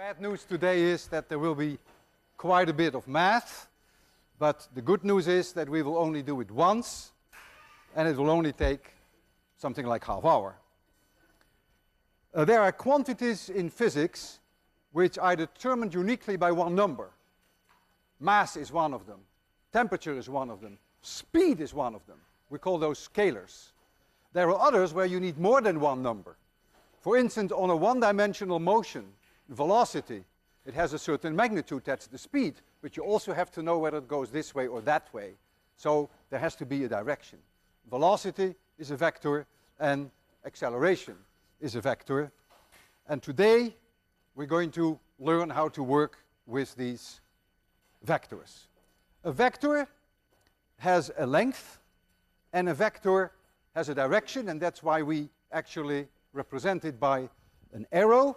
bad news today is that there will be quite a bit of math, but the good news is that we will only do it once, and it will only take something like half hour. There are quantities in physics which are determined uniquely by one number. Mass is one of them. Temperature is one of them. Speed is one of them. We call those scalars. There are others where you need more than one number. For instance, on a one-dimensional motion, velocity, it has a certain magnitude, that's the speed, but you also have to know whether it goes this way or that way. So there has to be a direction. Velocity is a vector, and acceleration is a vector. And today, we're going to learn how to work with these vectors. A vector has a length, and a vector has a direction, and that's why we actually represent it by an arrow.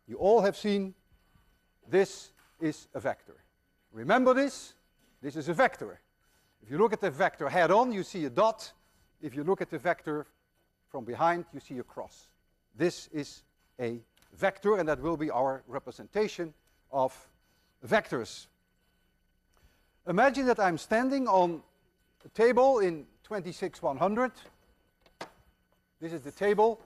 You all have seen this is a vector. Remember this? This is a vector. If you look at the vector head-on, you see a dot. If you look at the vector from behind, you see a cross. This is a vector, and that will be our representation of vectors. Imagine that I'm standing on a table in 26100. This is the table.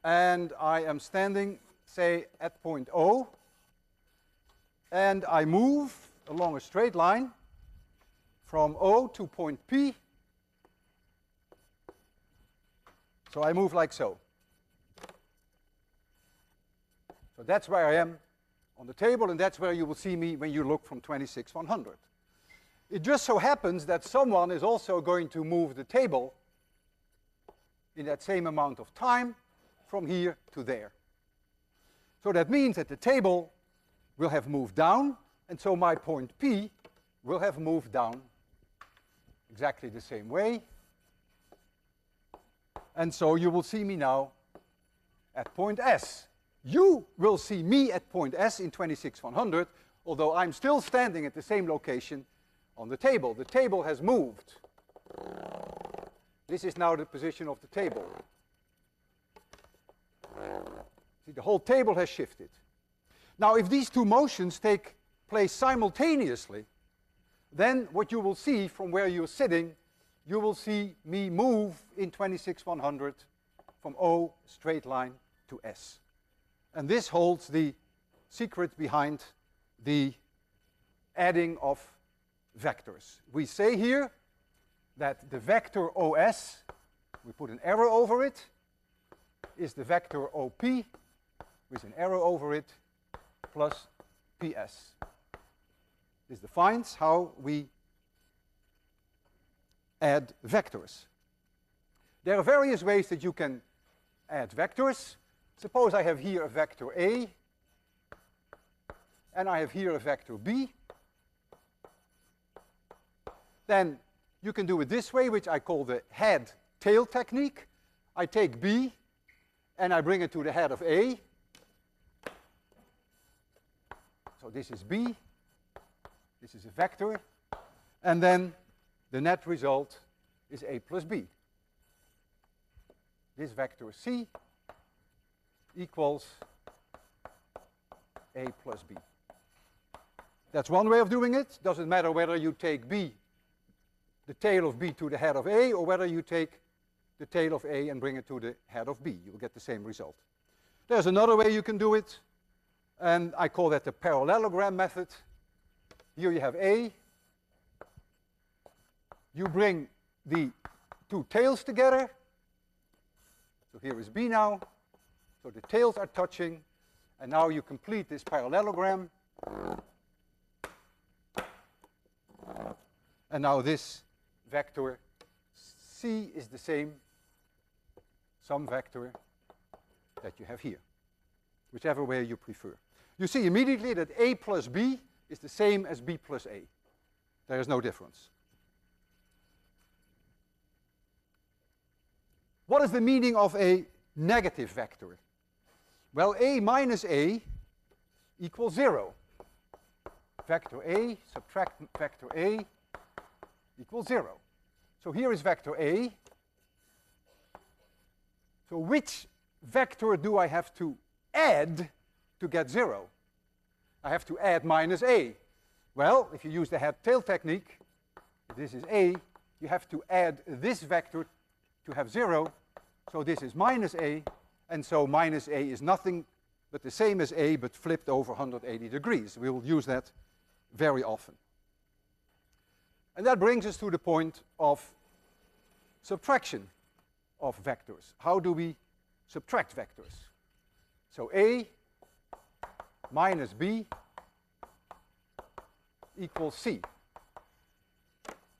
And I am standing, say, at point O. And I move along a straight line from O to point P. So I move like so. So that's where I am on the table, and that's where you will see me when you look from 26100. It just so happens that someone is also going to move the table in that same amount of time from here to there. So that means that the table will have moved down, and so my point P will have moved down exactly the same way. And so you will see me now at point S. You will see me at point S in 26100, although I'm still standing at the same location on the table. The table has moved. This is now the position of the table. See, the whole table has shifted. Now, if these two motions take place simultaneously, then what you will see from where you're sitting, you will see me move in 26100 from O straight line to S. And this holds the secret behind the adding of vectors. We say here that the vector OS, we put an arrow over it, is the vector OP with an arrow over it plus PS. This defines how we add vectors. There are various ways that you can add vectors. Suppose I have here a vector A, and I have here a vector B. Then you can do it this way, which I call the head-tail technique. I take B, and I bring it to the head of A. So this is B. This is a vector. And then the net result is A plus B. This vector C equals A plus B. That's one way of doing it. Doesn't matter whether you take B, the tail of B to the head of A, or whether you take the tail of A and bring it to the head of B. You'll get the same result. There's another way you can do it, and I call that the parallelogram method. Here you have A. You bring the two tails together. So here is B now. So the tails are touching, and now you complete this parallelogram. And now this vector C is the same sum vector that you have here, whichever way you prefer. You see immediately that A plus B is the same as B plus A. There is no difference. What is the meaning of a negative vector? Well, A minus A equals 0. Vector A subtract vector A equals 0. So here is vector A. So which vector do I have to add to get 0? I have to add minus a. Well, if you use the head-tail technique, if this is a, you have to add this vector to have 0. So this is minus a, and so minus a is nothing but the same as a, but flipped over 180 degrees. We will use that very often. And that brings us to the point of subtraction of vectors. How do we subtract vectors? So a minus b equals c.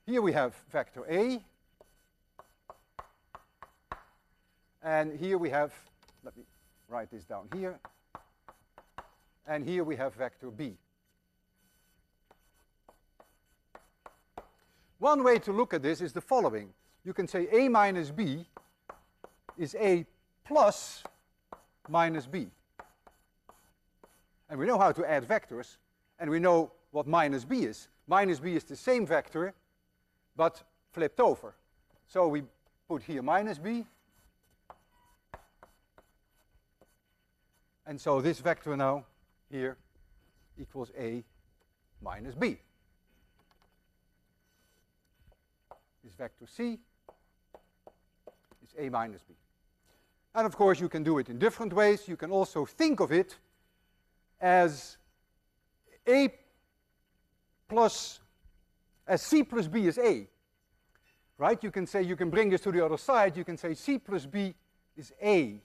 Here we have vector a, and here we have, let me write this down here, and here we have vector b. One way to look at this is the following. You can say a minus b is a plus minus b. And we know how to add vectors, and we know what minus b is. Minus b is the same vector, but flipped over. So we put here minus b, and so this vector now here equals a minus b. This vector c is a minus b. And of course you can do it in different ways. You can also think of it as a plus, as c plus b is a. Right? You can say, you can bring this to the other side. You can say c plus b is a.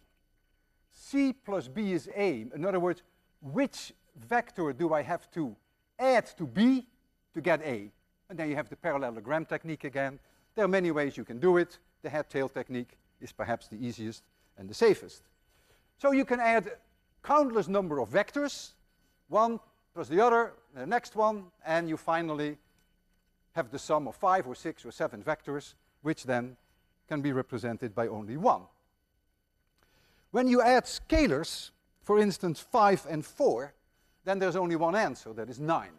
C plus b is a. In other words, which vector do I have to add to b to get a? And then you have the parallelogram technique again. There are many ways you can do it. The head-tail technique is perhaps the easiest and the safest. So you can add countless number of vectors, one plus the other, the next one, and you finally have the sum of 5 or 6 or 7 vectors, which then can be represented by only one. When you add scalars, for instance 5 and 4, then there's only one answer, that is 9.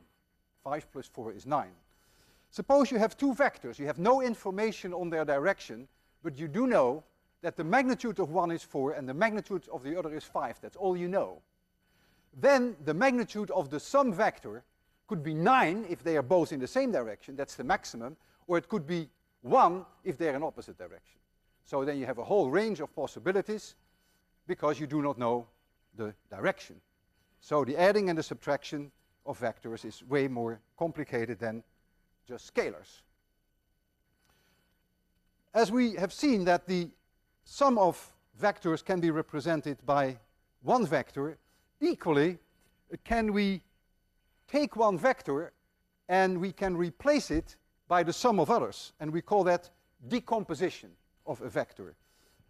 5 plus 4 is 9. Suppose you have two vectors. You have no information on their direction, but you do know that the magnitude of one is 4 and the magnitude of the other is 5. That's all you know. Then the magnitude of the sum vector could be 9 if they are both in the same direction. That's the maximum. Or it could be 1 if they're in opposite direction. So then you have a whole range of possibilities because you do not know the direction. So the adding and the subtraction of vectors is way more complicated than just scalars. As we have seen that the sum of vectors can be represented by one vector, equally can we take one vector and we can replace it by the sum of others, and we call that decomposition of a vector.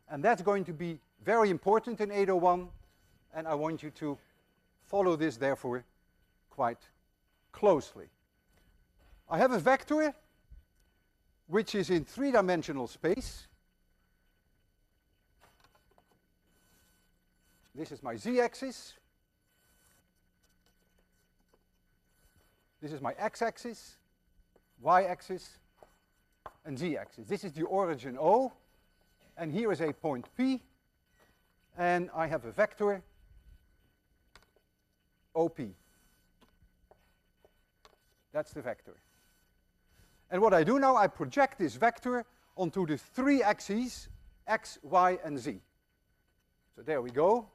And that's going to be very important in 801, and I want you to follow this therefore quite closely. I have a vector which is in three-dimensional space. This is my z-axis. This is my x-axis, y-axis, and z-axis. This is the origin O, and here is a point P, and I have a vector OP. That's the vector. And what I do now, I project this vector onto the three axes, x, y, and z. So there we go.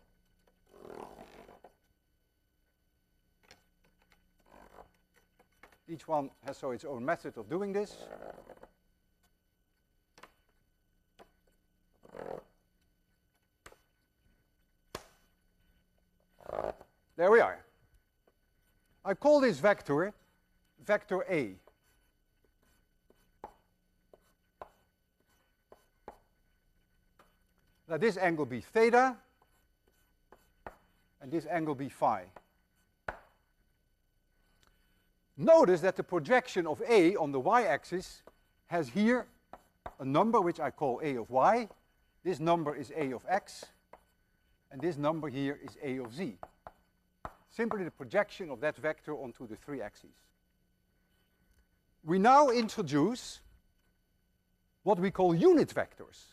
Each one has its own method of doing this. There we are. I call this vector vector A. Let this angle be theta, and this angle be phi. Notice that the projection of A on the y-axis has here a number which I call A of y. This number is A of x, and this number here is A of z. Simply the projection of that vector onto the three axes. We now introduce what we call unit vectors.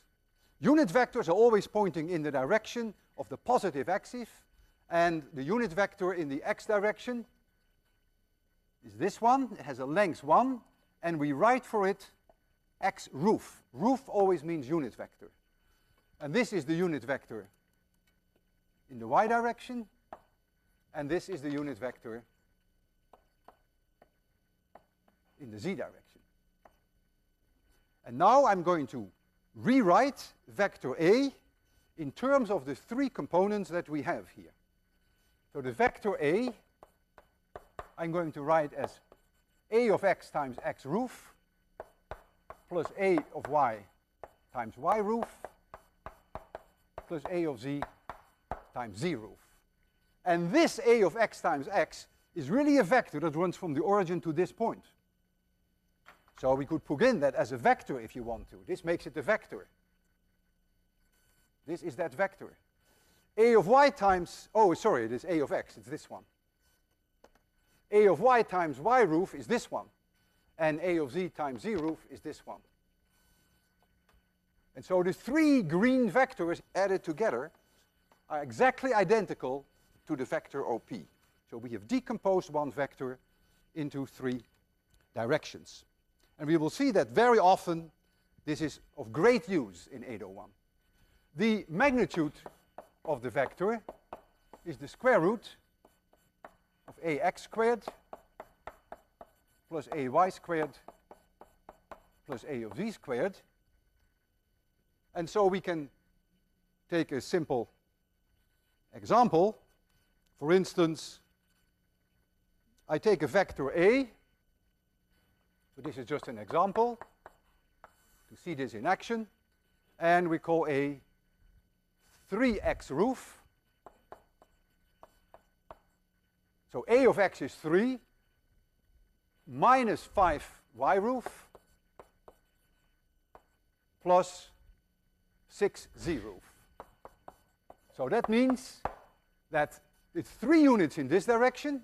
Unit vectors are always pointing in the direction of the positive axis, and the unit vector in the x direction is this one. It has a length 1, and we write for it x roof. Roof always means unit vector. And this is the unit vector in the y direction, and this is the unit vector in the z direction. And now I'm going to rewrite vector A in terms of the three components that we have here. So the vector A, I'm going to write as A of x times x roof plus A of y times y roof plus A of z times z roof. And this A of x times x is really a vector that runs from the origin to this point. So we could put in that as a vector if you want to. This makes it a vector. This is that vector. A of y times, oh sorry, it is A of x, it's this one. A of y times y roof is this one. And A of z times z roof is this one. And so the three green vectors added together are exactly identical to the vector OP. So we have decomposed one vector into three directions. And we will see that very often this is of great use in 801. The magnitude of the vector is the square root of ax squared plus ay squared plus a of z squared. And so we can take a simple example. For instance, I take a vector A. So this is just an example to see this in action. And we call A 3x roof. So A of x is 3 minus 5y roof plus 6z roof. So that means that it's 3 units in this direction.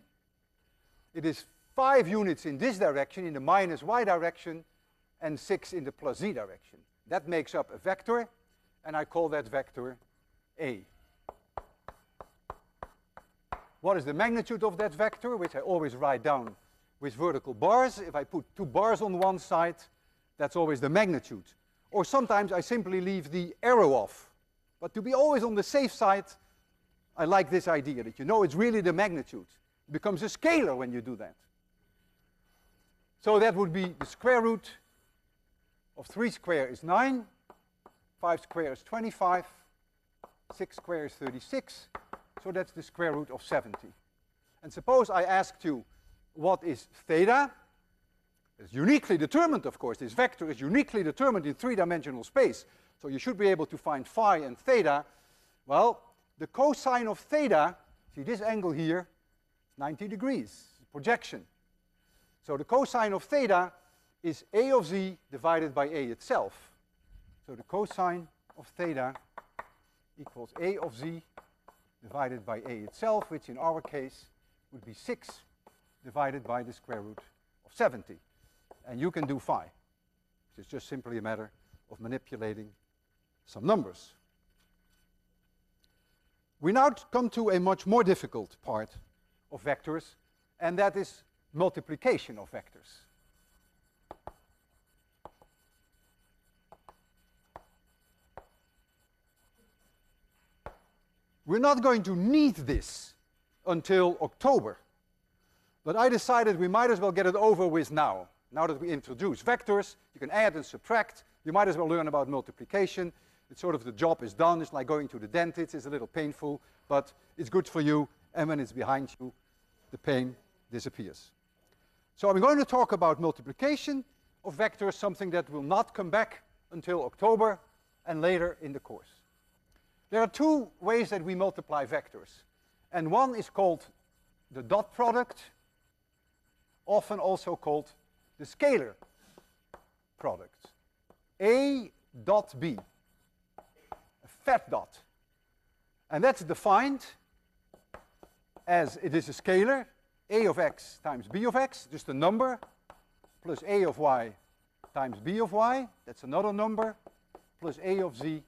It is 5 units in this direction, in the minus y direction, and 6 in the plus z direction. That makes up a vector, and I call that vector A. What is the magnitude of that vector, which I always write down with vertical bars? If I put 2 bars on one side, that's always the magnitude. Or sometimes I simply leave the arrow off. But to be always on the safe side, I like this idea that you know it's really the magnitude. It becomes a scalar when you do that. So that would be the square root of 3 squared is 9, 5 squared is 25, 6 squared is 36, so that's the square root of 70. And suppose I asked you, what is theta? It's uniquely determined, of course. This vector is uniquely determined in 3-dimensional space. So you should be able to find phi and theta. Well, the cosine of theta, see this angle here, 90 degrees, projection. So the cosine of theta is A of z divided by A itself. So the cosine of theta equals A of z divided by A itself, which in our case would be 6 divided by the square root of 70. And you can do phi. It's just simply a matter of manipulating some numbers. We now come to a much more difficult part of vectors, and that is multiplication of vectors. We're not going to need this until October, but I decided we might as well get it over with now. Now that we introduce vectors, you can add and subtract. You might as well learn about multiplication. It's sort of the job is done. It's like going to the dentist. It's a little painful, but it's good for you. And when it's behind you, the pain disappears. So I'm going to talk about multiplication of vectors, something that will not come back until October and later in the course. There are 2 ways that we multiply vectors. And one is called the dot product, often also called the scalar product. A dot B, a fat dot. And that's defined as it is a scalar, A of x times B of x, just a number, plus A of y times B of y, that's another number, plus A of z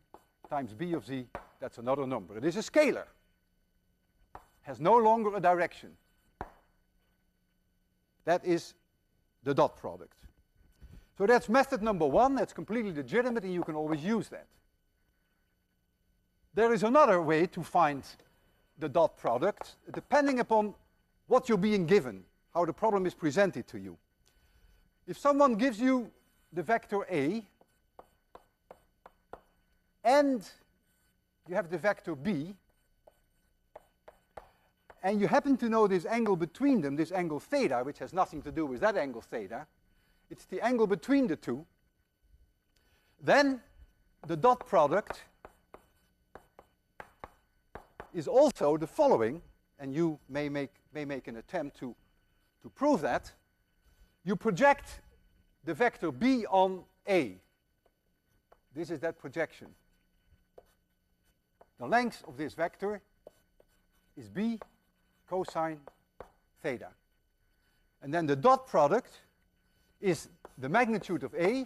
times b of z, that's another number. It is a scalar. Has no longer a direction. That is the dot product. So that's method number one. That's completely legitimate, and you can always use that. There is another way to find the dot product, depending upon what you're being given, how the problem is presented to you. If someone gives you the vector A, and you have the vector B, and you happen to know this angle between them, this angle theta, which has nothing to do with that angle theta, it's the angle between the two, then the dot product is also the following, and you may make an attempt to prove that. You project the vector B on A. This is that projection. The length of this vector is B cosine theta. And then the dot product is the magnitude of A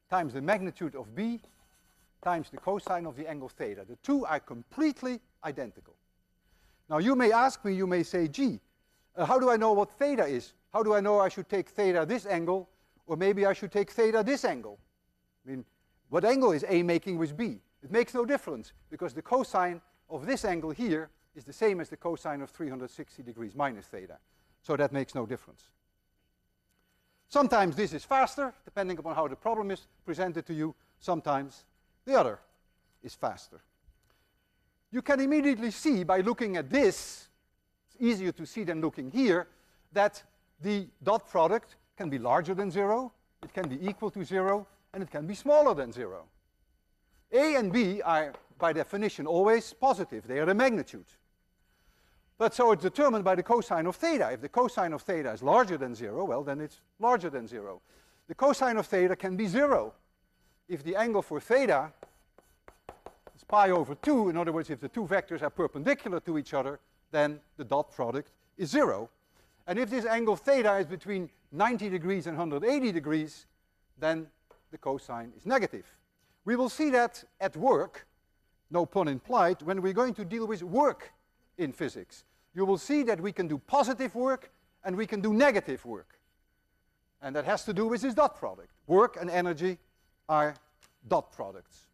times the magnitude of B times the cosine of the angle theta. The two are completely identical. Now you may ask me, you may say, gee, how do I know what theta is? How do I know I should take theta this angle, or maybe I should take theta this angle? I mean, what angle is A making with B? It makes no difference, because the cosine of this angle here is the same as the cosine of 360 degrees minus theta. So that makes no difference. Sometimes this is faster, depending upon how the problem is presented to you. Sometimes the other is faster. You can immediately see by looking at this, it's easier to see than looking here, that the dot product can be larger than 0, it can be equal to 0, and it can be smaller than 0. A and B are, by definition, always positive. They are the magnitude. But so it's determined by the cosine of theta. If the cosine of theta is larger than 0, well, then it's larger than 0. The cosine of theta can be 0. If the angle for theta is pi over 2, in other words, if the two vectors are perpendicular to each other, then the dot product is 0. And if this angle theta is between 90 degrees and 180 degrees, then the cosine is negative. We will see that at work, no pun implied, when we're going to deal with work in physics. You will see that we can do positive work and we can do negative work. And that has to do with this dot product. Work and energy are dot products.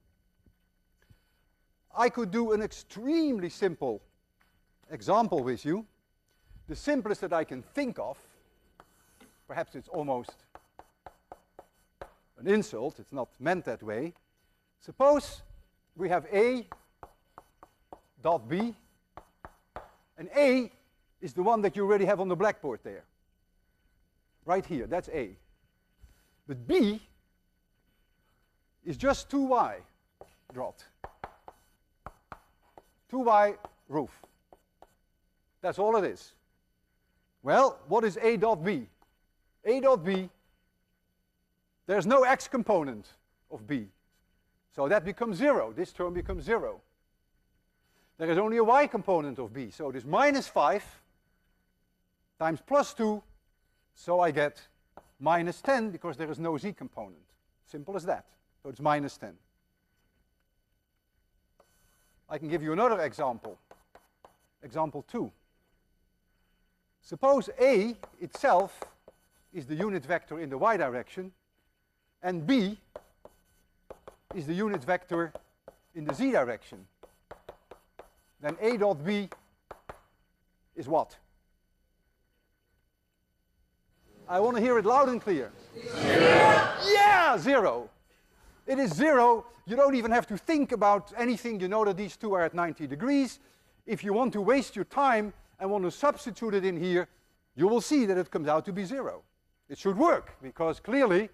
I could do an extremely simple example with you. The simplest that I can think of, perhaps it's almost an insult, it's not meant that way. Suppose we have A dot B, and A is the one that you already have on the blackboard there. Right here, that's A. But B is just 2y dot. 2y roof. That's all it is. Well, what is A dot B? A dot B, there's no x component of B. So that becomes 0. This term becomes 0. There is only a y component of B. So it is minus 5 times plus 2. So I get minus 10 because there is no z component. Simple as that. So it's minus 10. I can give you another example. Example 2. Suppose A itself is the unit vector in the y direction, and B is the unit vector in the z direction. Then A dot B is what? I want to hear it loud and clear. 0. Yeah, 0. It is 0. You don't even have to think about anything. You know that these two are at 90 degrees. If you want to waste your time and want to substitute it in here, you will see that it comes out to be 0. It should work, because clearly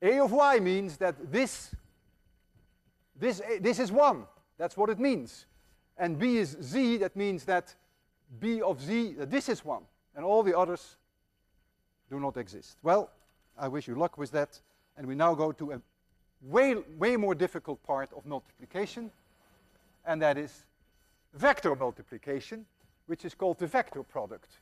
A of y means that this is 1. That's what it means. And B is z, that means that B of z, this is 1. And all the others do not exist. Well, I wish you luck with that. And we now go to a way more difficult part of multiplication. And that is vector multiplication, which is called the vector product.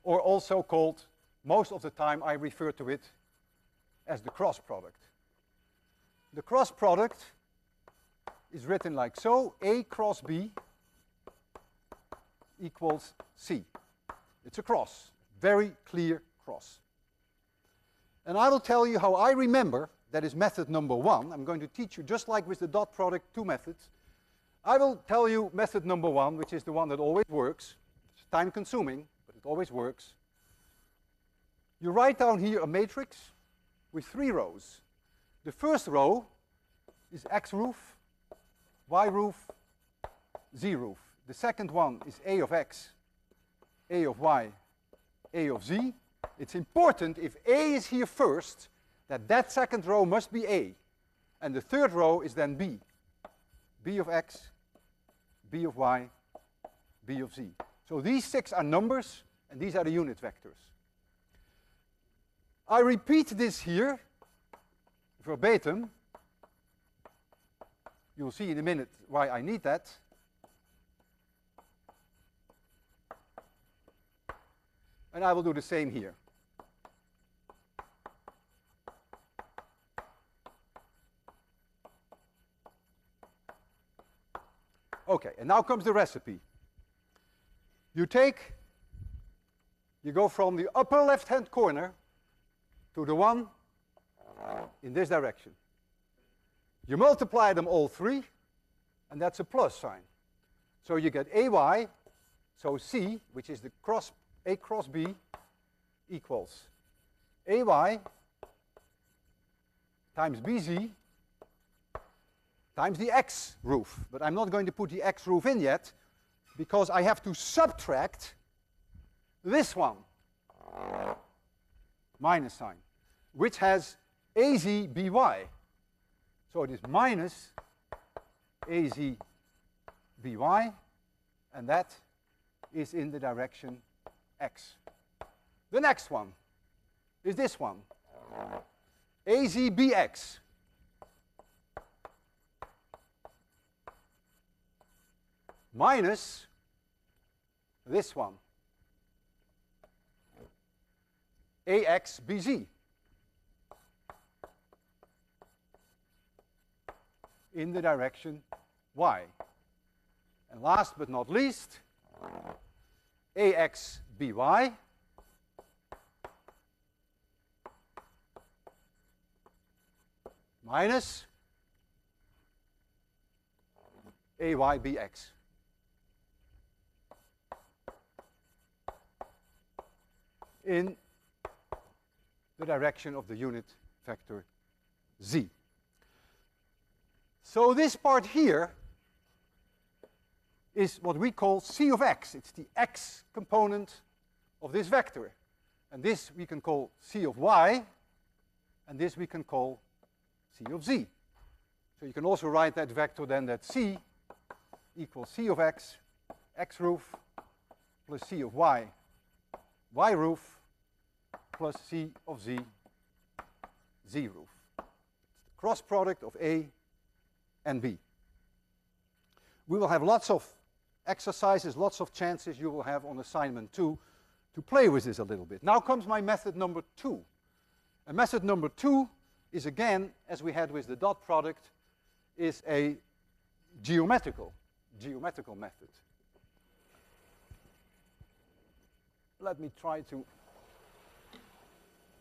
Or also called, most of the time I refer to it as the cross product. the cross product is written like so. A cross B equals C. It's a cross, very clear cross. And I will tell you how I remember, that is method number 1. I'm going to teach you, just like with the dot product, 2 methods. I will tell you method number 1, which is the one that always works. It's time consuming, but it always works. You write down here a matrix with 3 rows. The first row is X roof, Y roof, Z roof. The second one is A of X, A of Y, A of Z. It's important, if A is here first, that second row must be A. And the third row is then B. B of X, B of Y, B of Z. So these 6 are numbers, and these are the unit vectors. I repeat this here, verbatim. You'll see in a minute why I need that. And I will do the same here. Okay, and now comes the recipe. You go from the upper left-hand corner to the one in this direction. You multiply them all 3, and that's a plus sign. So you get AY, so C, which is the A cross B, equals AY times BZ times the X roof. But I'm not going to put the X roof in yet, because I have to subtract this one, minus sign, which has AZBY. So it is minus AZBY, and that is in the direction X. The next one is this one, AZBX. Minus this one, AXBZ. In the direction Y. And last but not least, AXBY minus AYBX. In the direction of the unit vector Z. So this part here is what we call C of X. It's the X component of this vector. And this we can call C of Y, and this we can call C of Z. So you can also write that vector then that C equals C of X, X roof, plus C of Y, Y roof, plus C of Z, Z roof. It's the cross product of A and B. We will have lots of exercises, lots of chances you will have on assignment 2 to play with this a little bit. Now comes my method number 2. And method number 2 is, again, as we had with the dot product, is a geometrical method. Let me try to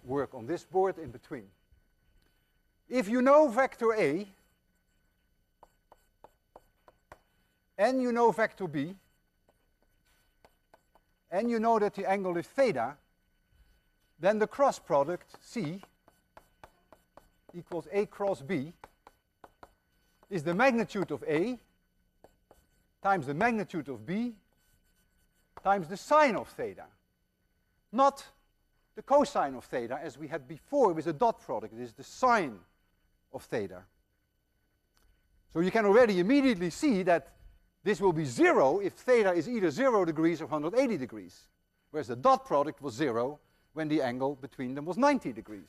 work on this board in between. If you know vector A, and you know vector B, and you know that the angle is theta, then the cross product, C, equals A cross B, is the magnitude of A times the magnitude of B times the sine of theta. Not the cosine of theta, as we had before with the dot product. It is the sine of theta. So you can already immediately see that this will be 0 if theta is either 0 degrees or 180 degrees, whereas the dot product was 0 when the angle between them was 90 degrees.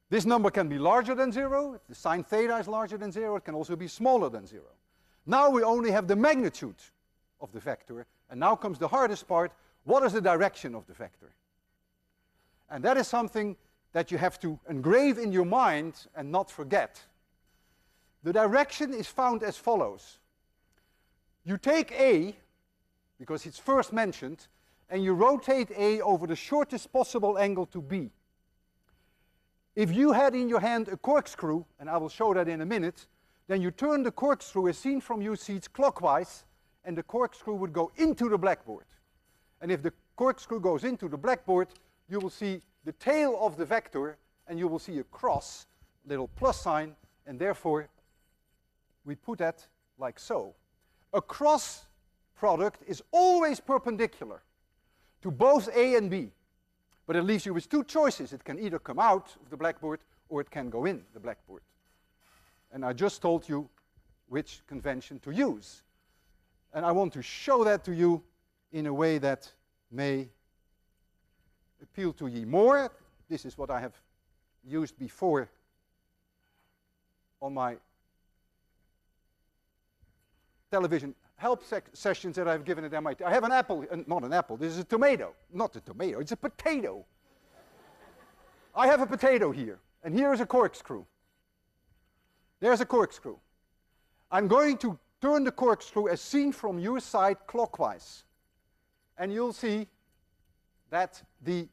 This number can be larger than 0. If the sine theta is larger than 0, it can also be smaller than 0. Now we only have the magnitude of the vector, and now comes the hardest part. What is the direction of the vector? And that is something that you have to engrave in your mind and not forget. The direction is found as follows. You take A, because it's first mentioned, and you rotate A over the shortest possible angle to B. If you had in your hand a corkscrew, and I will show that in a minute, then you turn the corkscrew as seen from your seats clockwise, and the corkscrew would go into the blackboard. And if the corkscrew goes into the blackboard, you will see the tail of the vector, and you will see a cross, little plus sign, and therefore we put that like so. A cross product is always perpendicular to both A and B, but it leaves you with two choices. It can either come out of the blackboard or it can go in the blackboard. And I just told you which convention to use. And I want to show that to you in a way that may appeal to ye more. This is what I have used before on my television help sessions that I've given at MIT. I have an apple, not an apple, this is a tomato. Not a tomato, it's a potato. I have a potato here, and here is a corkscrew. There's a corkscrew. I'm going to turn the corkscrew as seen from your side clockwise. And you'll see that the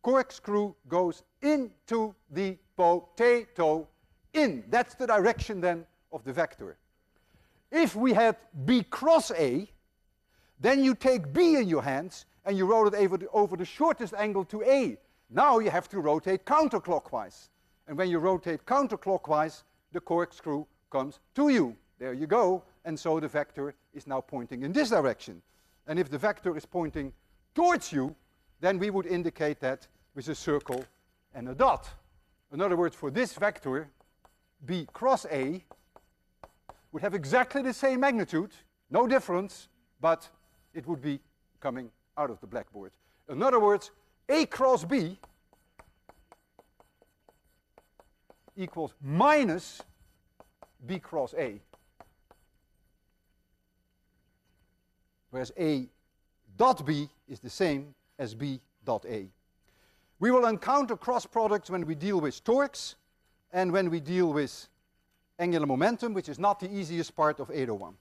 corkscrew goes into the potato in. That's the direction then of the vector. If we had B cross A, then you take B in your hands and you rotate it over the shortest angle to A. Now you have to rotate counterclockwise. And when you rotate counterclockwise, the corkscrew comes to you. There you go. And so the vector is now pointing in this direction. And if the vector is pointing towards you, then we would indicate that with a circle and a dot. In other words, for this vector, B cross A would have exactly the same magnitude, no difference, but it would be coming out of the blackboard. In other words, A cross B equals minus B cross A. Whereas A dot B is the same as B dot A. We will encounter cross products when we deal with torques and when we deal with angular momentum, which is not the easiest part of 801.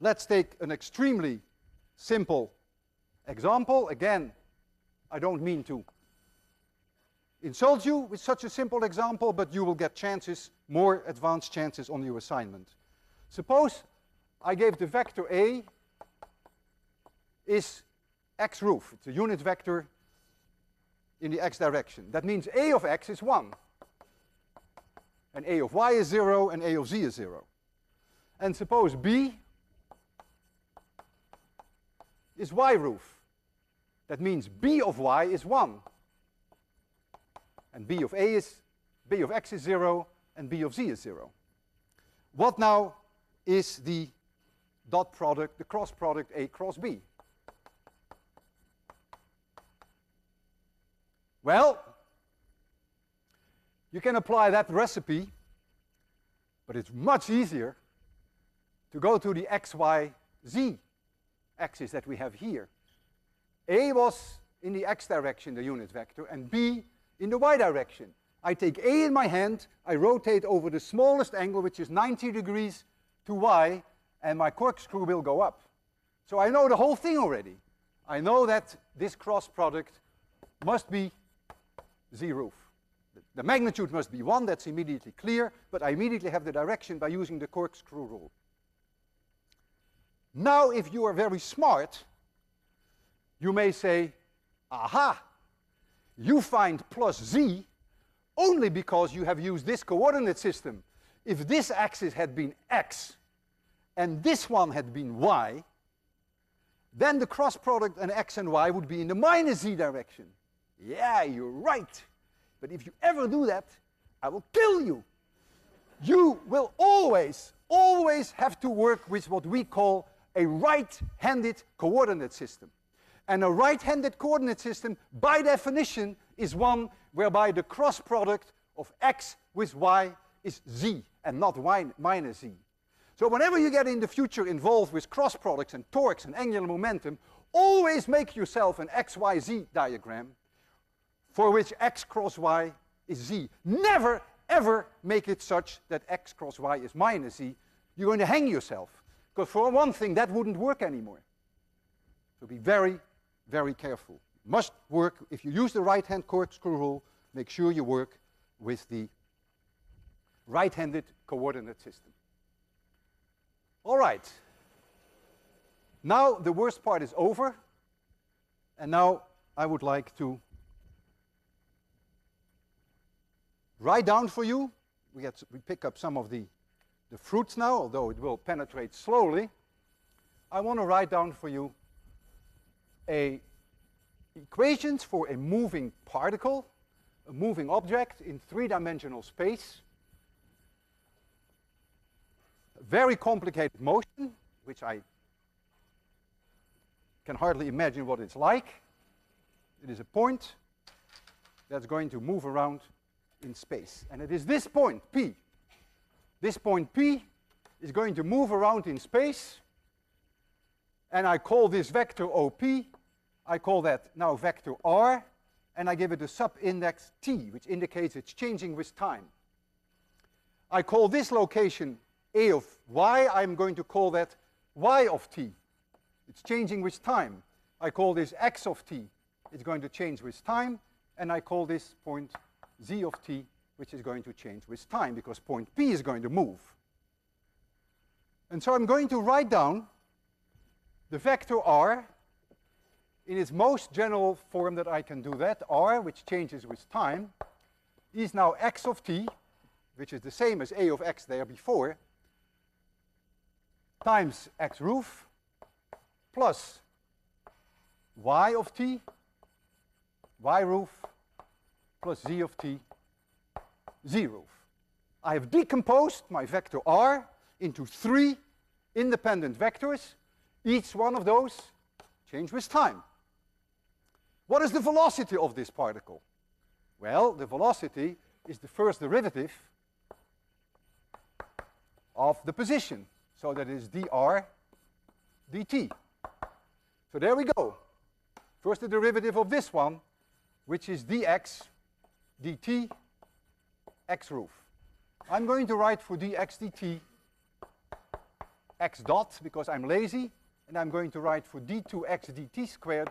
Let's take an extremely simple example. Again, I don't mean to insult you with such a simple example, but you will get chances, more advanced chances on your assignment. Suppose I gave the vector A is x roof. It's a unit vector in the x direction. That means A of x is 1. And A of y is 0, and A of z is 0. And suppose B is y roof. That means B of y is 1. And B of x is 0, and B of z is 0. What now is the dot product, the cross product A cross B? Well, you can apply that recipe, but it's much easier to go to the x, y, z axis that we have here. A was in the x direction, the unit vector, and B in the y direction. I take A in my hand, I rotate over the smallest angle, which is 90 degrees to y, and my corkscrew will go up. So I know the whole thing already. I know that this cross product must be z roof. The magnitude must be 1, that's immediately clear, but I immediately have the direction by using the corkscrew rule. Now, if you are very smart, you may say, aha, you find plus z only because you have used this coordinate system. If this axis had been x and this one had been y, then the cross product in x and y would be in the minus z direction. Yeah, you're right. But if you ever do that, I will kill you. You will always have to work with what we call a right-handed coordinate system. And a right-handed coordinate system, by definition, is one whereby the cross product of x with y is z, and not y minus z. So whenever you get in the future involved with cross products and torques and angular momentum, always make yourself an x, y, z diagram. for which x cross y is z. Never, ever make it such that x cross y is minus z. You're going to hang yourself. Because for one thing, that wouldn't work anymore. So be very, very careful. Must work, if you use the right-hand corkscrew rule, make sure you work with the right-handed coordinate system. All right. Now the worst part is over. And now I would like to write down for you. We pick up some of the fruits now, although it will penetrate slowly. I want to write down for you equations for a moving particle, a moving object in three-dimensional space. A very complicated motion, which I can hardly imagine what it's like. It is a point that's going to move around in space. And it is this point, P. This point P is going to move around in space. And I call this vector OP. I call that now vector R. And I give it a sub-index T, which indicates it's changing with time. I call this location A of Y. I'm going to call that Y of T. It's changing with time. I call this X of T. It's going to change with time. And I call this point Z of T, which is going to change with time, because point P is going to move. And so I'm going to write down the vector R in its most general form that I can do that. R, which changes with time, is now X of T, which is the same as A of X there before, times X roof, plus Y of T, Y roof, plus Z of T, Z roof. I have decomposed my vector R into three independent vectors. Each one of those change with time. What is the velocity of this particle? Well, the velocity is the first derivative of the position. So that is dr dt. So there we go. First the derivative of this one, which is dx dt x roof. I'm going to write for dx dt x dot, because I'm lazy, and I'm going to write for d2x dt squared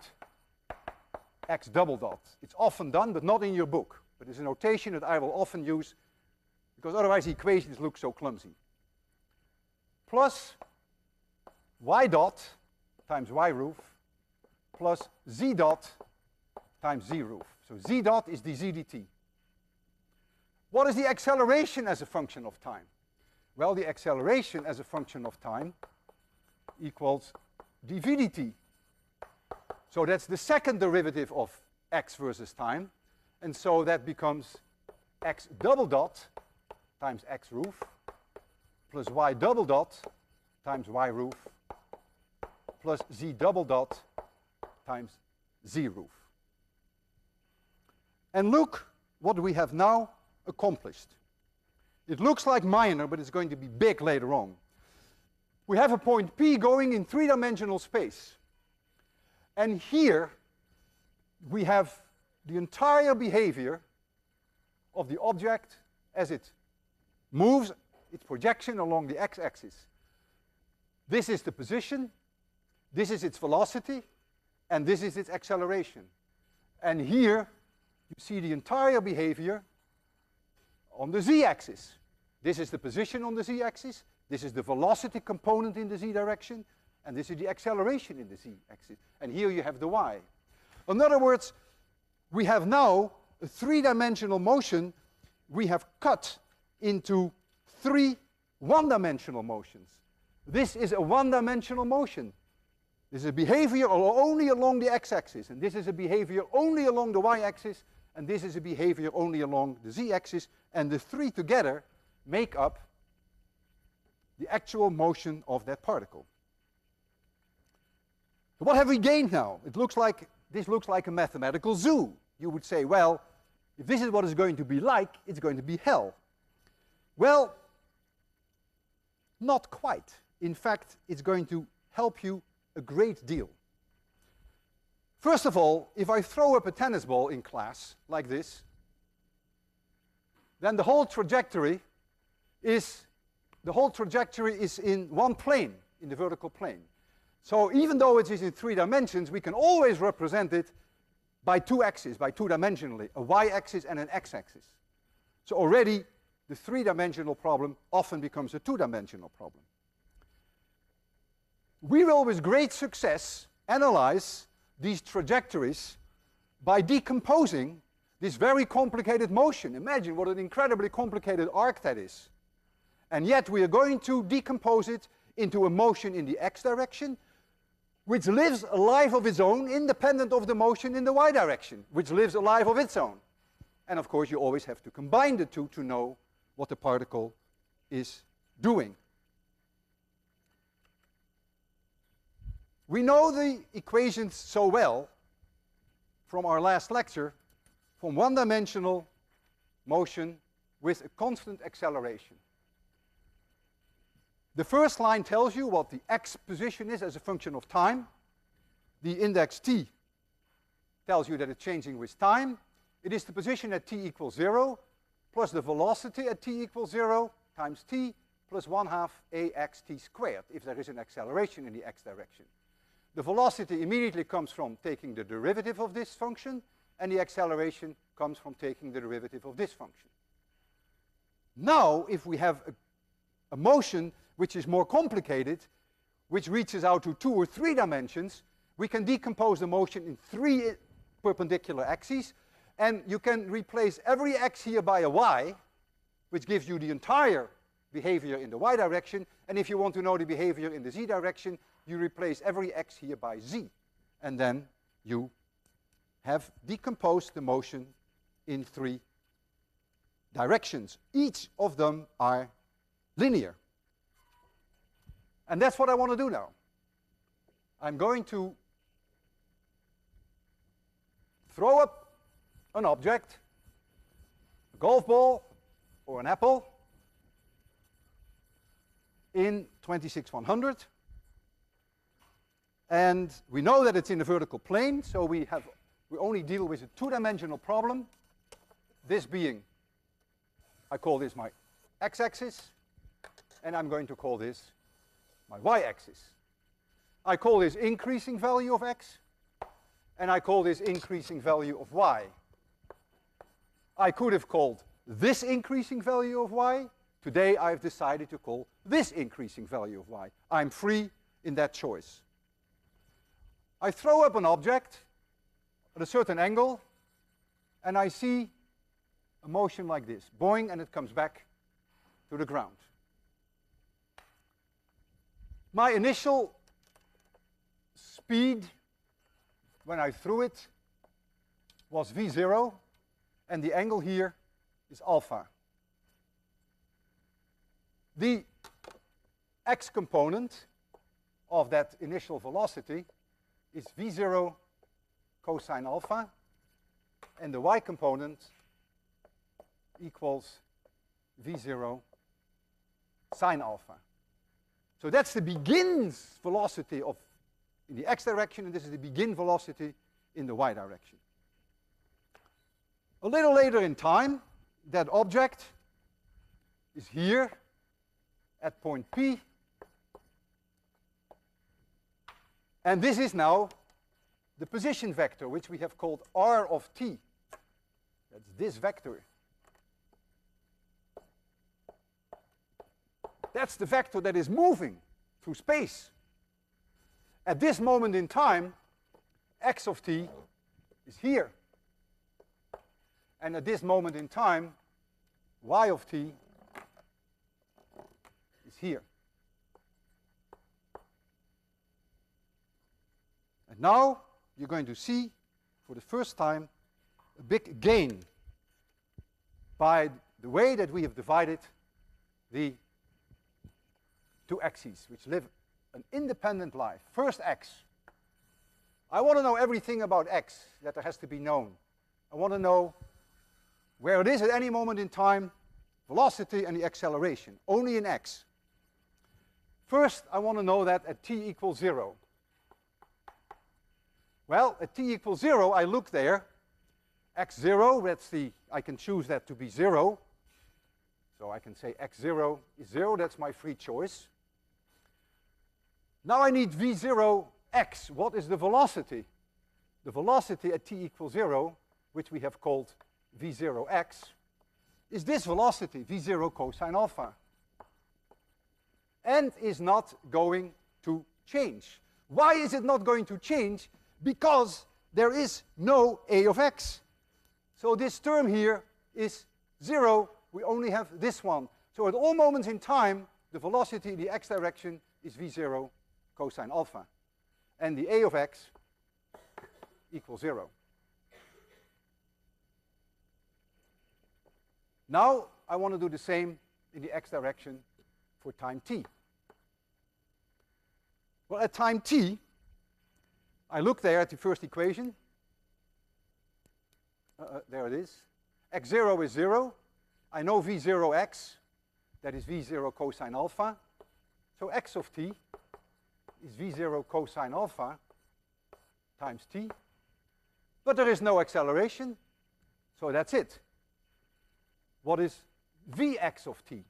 x double dot. It's often done, but not in your book. But it's a notation that I will often use, because otherwise the equations look so clumsy. Plus y dot times y roof plus z dot times z roof. So z dot is dz dt. What is the acceleration as a function of time? Well, the acceleration as a function of time equals dv dt. So that's the second derivative of x versus time. And so that becomes x double dot times x roof plus y double dot times y roof plus z double dot times z roof. And look what we have now accomplished. It looks like minor, but it's going to be big later on. We have a point P going in three-dimensional space. And here we have the entire behavior of the object as it moves its projection along the x-axis. This is the position, this is its velocity, and this is its acceleration. And here you see the entire behavior on the z-axis. This is the position on the z-axis, this is the velocity component in the z direction, and this is the acceleration in the z-axis. And here you have the y. In other words, we have now a three-dimensional motion we have cut into three one-dimensional motions. This is a one-dimensional motion. This is a behavior only along the x-axis, and this is a behavior only along the y-axis, and this is a behavior only along the z-axis, and the three together make up the actual motion of that particle. So what have we gained now? This looks like a mathematical zoo. You would say, well, if this is what it's going to be like, it's going to be hell. Well, not quite. In fact, it's going to help you a great deal. First of all, if I throw up a tennis ball in class, like this, then the whole trajectory is in one plane, in the vertical plane. So even though it is in 3 dimensions, we can always represent it by 2 axes, by 2-dimensionally, a y-axis and an x-axis. So already the 3-dimensional problem often becomes a 2-dimensional problem. We will, with great success, analyze these trajectories by decomposing this very complicated motion. Imagine what an incredibly complicated arc that is. And yet we are going to decompose it into a motion in the x direction, which lives a life of its own, independent of the motion in the y direction, which lives a life of its own. And of course, you always have to combine the two to know what the particle is doing. We know the equations so well from our last lecture, from one-dimensional motion with a constant acceleration. The first line tells you what the x position is as a function of time. The index t tells you that it's changing with time. It is the position at t equals 0 plus the velocity at t equals 0 times t plus 1/2 ax t squared if there is an acceleration in the x direction. The velocity immediately comes from taking the derivative of this function, and the acceleration comes from taking the derivative of this function. Now, if we have a motion which is more complicated, which reaches out to 2 or 3 dimensions, we can decompose the motion in 3 perpendicular axes, and you can replace every x here by a y, which gives you the entire behavior in the y direction, and if you want to know the behavior in the z direction, you replace every x here by z, and then you have decomposed the motion in 3 directions. Each of them are linear. And that's what I want to do now. I'm going to throw up an object, a golf ball or an apple, in 26-100. And we know that it's in the vertical plane, so we only deal with a 2-dimensional problem. This being, I call this my x-axis, and I'm going to call this my y-axis. I call this increasing value of x, and I call this increasing value of y. I could have called this increasing value of y. Today I've decided to call this increasing value of y. I'm free in that choice. I throw up an object at a certain angle, and I see a motion like this, boing, and it comes back to the ground. My initial speed when I threw it was v0, and the angle here is alpha. The x component of that initial velocity is v0 cosine alpha, and the y component equals v0 sine alpha. So that's the begin velocity in the x direction, and this is the begin velocity in the y direction. A little later in time, that object is here at point P, and this is now the position vector, which we have called r of t. That's this vector. That's the vector that is moving through space. At this moment in time, x of t is here. And at this moment in time, y of t is here. And now you're going to see, for the first time, a big gain by the way that we have divided the 2 axes, which live an independent life. First, x. I want to know everything about x that there has to be known. I want to know where it is at any moment in time, velocity and the acceleration, only in x. First, I want to know that at t equals 0. Well, at t equals 0, I look there. x0, I can choose that to be 0. So I can say x0 is 0, that's my free choice. Now I need v0x. What is the velocity? The velocity at t equals 0, which we have called v0x, is this velocity, v0 cosine alpha, and is not going to change. Why is it not going to change? Because there is no a of x. So this term here is 0. We only have this one. So at all moments in time, the velocity in the x direction is v0 cosine alpha. And the a of x equals 0. Now I want to do the same in the x direction for time t. Well, at time t, I look there at the first equation. There it is. x0 is 0. I know v0x, that is v0 cosine alpha. So x of t is v0 cosine alpha times t. But there is no acceleration, so that's it. What is vx of t?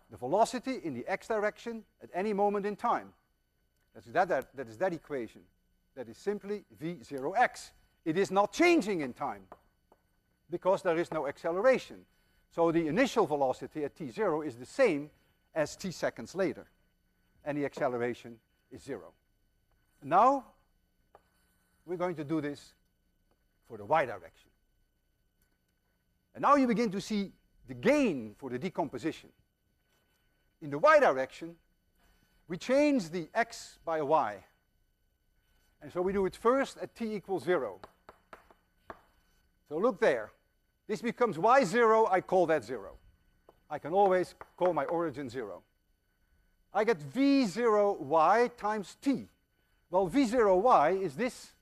The velocity in the x direction at any moment in time. That is that equation. That is simply v0x. It is not changing in time because there is no acceleration. So the initial velocity at t0 is the same as t seconds later. And the acceleration is 0. Now we're going to do this for the y direction. And now you begin to see the gain for the decomposition. In the y direction, we change the x by a y. And so we do it first at t equals 0. So look there. This becomes y0, I call that 0. I can always call my origin 0. I get v0y times t. Well, v0y is this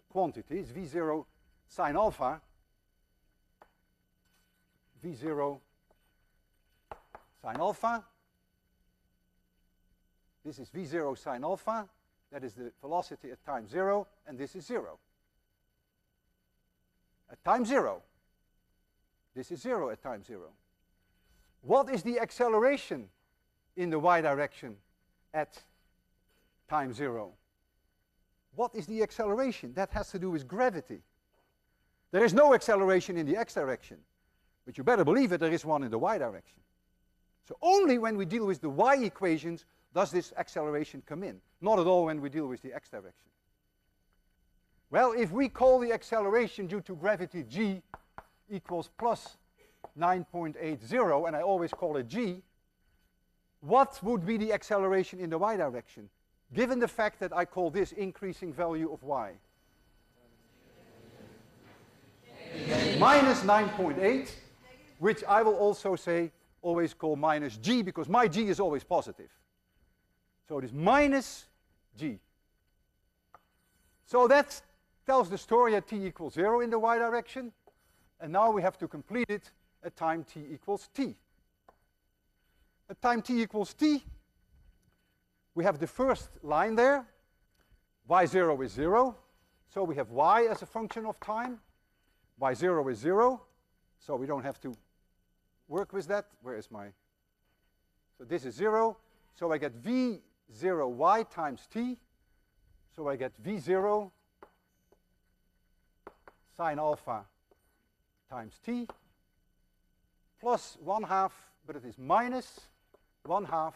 quantity, it's v0 sine alpha, v0 sine alpha. This is v0 sine alpha, that is the velocity at time 0, and this is 0. At time 0, this is 0 at time 0. What is the acceleration in the y direction at time 0? What is the acceleration? That has to do with gravity. There is no acceleration in the x direction, but you better believe it, there is one in the y direction. So only when we deal with the y equations does this acceleration come in. Not at all when we deal with the x direction. Well, if we call the acceleration due to gravity g equals plus 9.80, and I always call it g, what would be the acceleration in the y direction, given the fact that I call this increasing value of y? Minus 9.8, which I will also say, always call minus g, because my g is always positive. So it is minus g. So that tells the story at t equals 0 in the y direction. And now we have to complete it at time t equals t. At time t equals t, we have the first line there. y0 is 0. So we have y as a function of time. y0 is 0. So we don't have to work with that. Where is my? So this is 0. So I get v0y times t. So I get v0 sine alpha times t plus 1/2, but it is minus 1/2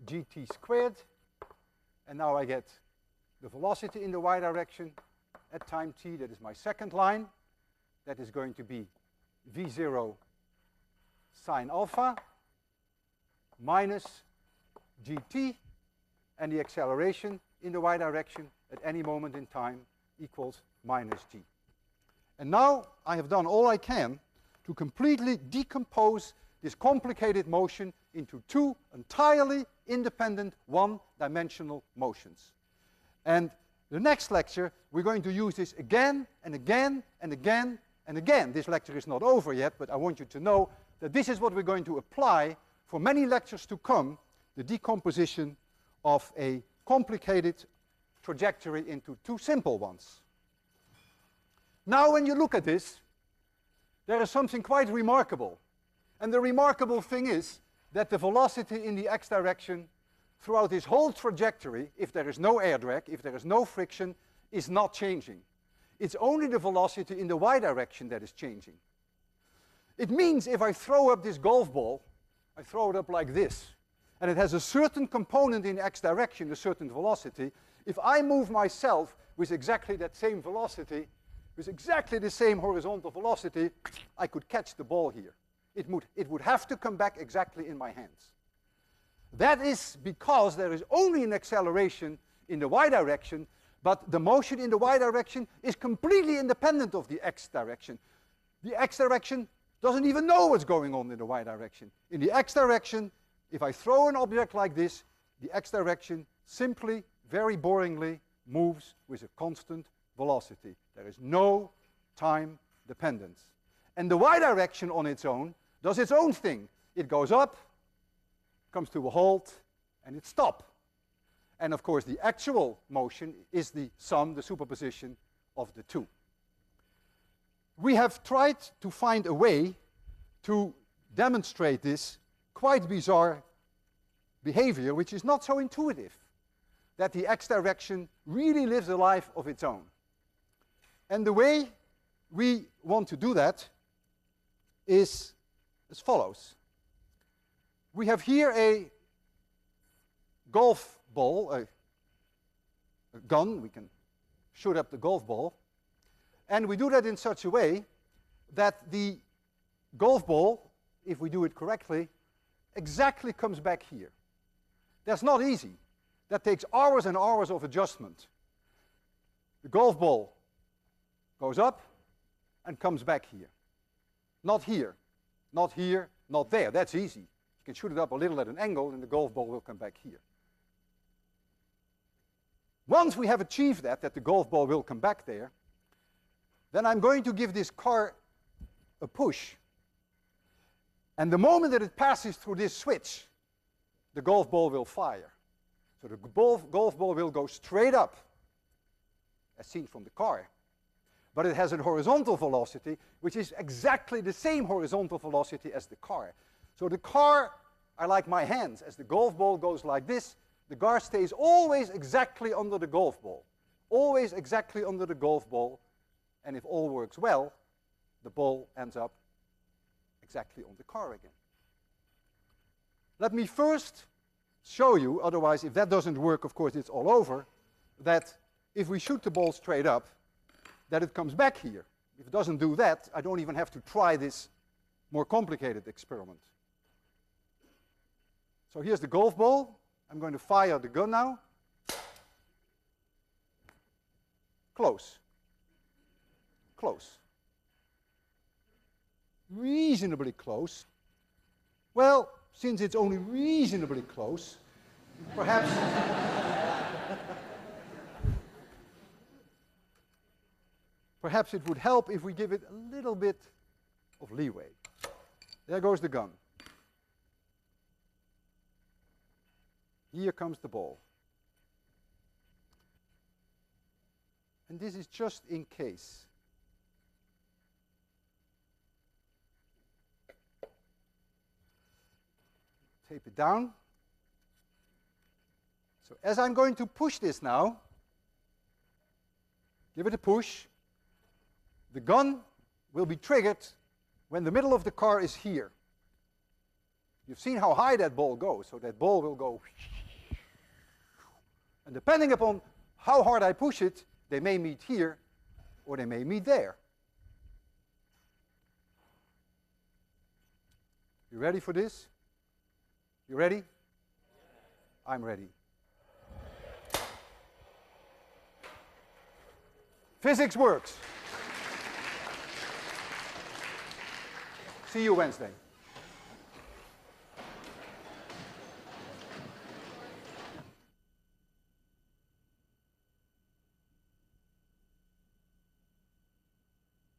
gt squared. And now I get the velocity in the y direction at time t. That is my second line. That is going to be v0 sine alpha minus gt, and the acceleration in the y direction at any moment in time equals minus g. And now I have done all I can to completely decompose this complicated motion into two entirely independent one-dimensional motions. And the next lecture, we're going to use this again and again and again and again. This lecture is not over yet, but I want you to know that this is what we're going to apply for many lectures to come, the decomposition of a complicated trajectory into two simple ones. Now when you look at this, there is something quite remarkable. And the remarkable thing is that the velocity in the x direction throughout this whole trajectory, if there is no air drag, if there is no friction, is not changing. It's only the velocity in the y direction that is changing. It means if I throw up this golf ball, I throw it up like this, and it has a certain component in x direction, a certain velocity. If I move myself with exactly that same velocity, with exactly the same horizontal velocity, I could catch the ball here. It would have to come back exactly in my hands. That is because there is only an acceleration in the y direction, but the motion in the y direction is completely independent of the x direction. The x direction doesn't even know what's going on in the y direction. In the x direction, if I throw an object like this, the x direction simply, very boringly, moves with a constant velocity. There is no time dependence. And the y direction on its own does its own thing. It goes up, comes to a halt, and it stops. And of course, the actual motion is the sum, the superposition of the two. We have tried to find a way to demonstrate this quite bizarre behavior, which is not so intuitive, that the x direction really lives a life of its own. And the way we want to do that is as follows. We have here a golf ball, a gun. We can shoot up the golf ball. And we do that in such a way that the golf ball, if we do it correctly, exactly comes back here. That's not easy. That takes hours and hours of adjustment. The golf ball goes up and comes back here. Not here, not here, not there. That's easy. You can shoot it up a little at an angle and the golf ball will come back here. Once we have achieved that the golf ball will come back there, then I'm going to give this car a push. And the moment that it passes through this switch, the golf ball will fire. So the golf ball will go straight up, as seen from the car. But it has a horizontal velocity, which is exactly the same horizontal velocity as the car. So the car are like my hands. As the golf ball goes like this, the car stays always exactly under the golf ball. Always exactly under the golf ball. And if all works well, the ball ends up exactly on the car again. Let me first show you, otherwise if that doesn't work, of course it's all over, that if we shoot the ball straight up, that it comes back here. If it doesn't do that, I don't even have to try this more complicated experiment. So here's the golf ball. I'm going to fire the gun now. Close. Close. Reasonably close. Well, since it's only reasonably close, perhaps perhaps it would help if we give it a little bit of leeway. There goes the gun. Here comes the ball. And this is just in case. Tape it down. So as I'm going to push this now, give it a push, the gun will be triggered when the middle of the car is here. You've seen how high that ball goes, so that ball will go. And depending upon how hard I push it, they may meet here or they may meet there. You ready for this? You ready? I'm ready. Physics works. See you Wednesday.